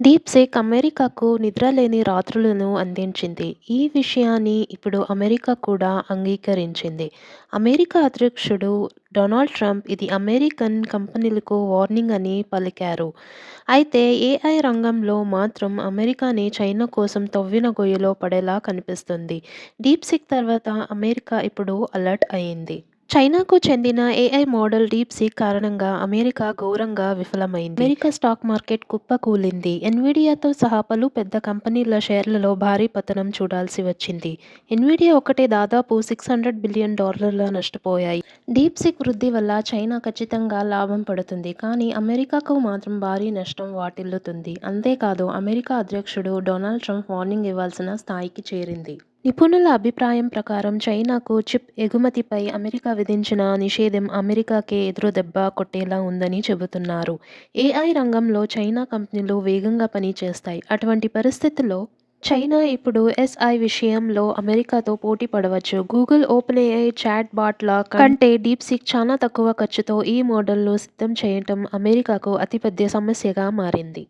DeepSeek అమెరికాకు నిద్రలేని రాత్రులను అందించింది. ఈ విషయాన్ని ఇప్పుడు అమెరికా కూడా అంగీకరించింది. అమెరికా అధ్యక్షుడు డొనాల్డ్ ట్రంప్ ఇది అమెరికన్ కంపెనీలకు వార్నింగ్ అని పలికారు. అయితే ఏఐ రంగంలో మాత్రం అమెరికానే చైనా కోసం తవ్విన గొయ్యిలో పడేలా కనిపిస్తుంది. డీప్‌సీక్ తర్వాత అమెరికా ఇప్పుడు అలర్ట్ అయింది. చైనాకు చెందిన ఏఐ మోడల్ డీప్‌సీక్ కారణంగా అమెరికా ఘోరంగా విఫలమైంది. అమెరికా స్టాక్ మార్కెట్ కుప్పకూలింది. ఎన్విడియాతో సహా పలు పెద్ద కంపెనీల షేర్లలో భారీ పతనం చూడాల్సి వచ్చింది. ఎన్విడియా ఒక్కటే దాదాపు $600 బిలియన్ నష్టపోయాయి. డీప్‌సీక్ వృద్ధి వల్ల చైనా ఖచ్చితంగా లాభం పడుతుంది. కానీ అమెరికాకు మాత్రం భారీ నష్టం వాటిల్లుతుంది. అంతేకాదు అమెరికా అధ్యక్షుడు డొనాల్డ్ ట్రంప్ వార్నింగ్ ఇవ్వాల్సిన స్థాయికి చేరింది. నిపుణుల అభిప్రాయం ప్రకారం చైనాకు చిప్ ఎగుమతిపై అమెరికా విధించిన నిషేధం అమెరికాకే ఎదురుదెబ్బ కొట్టేలా ఉందని చెబుతున్నారు. ఏఐ రంగంలో చైనా కంపెనీలు వేగంగా పనిచేస్తాయి. అటువంటి పరిస్థితుల్లో చైనా ఇప్పుడు ఎస్ఐ విషయంలో అమెరికాతో పోటీ పడవచ్చు. గూగుల్ ఓపెన్ఏఐ చాట్ బాట్ల కంటే డీప్‌సీక్ చాలా తక్కువ ఖర్చుతో ఈ మోడల్ను సిద్ధం చేయటం అమెరికాకు అతిపెద్ద సమస్యగా మారింది.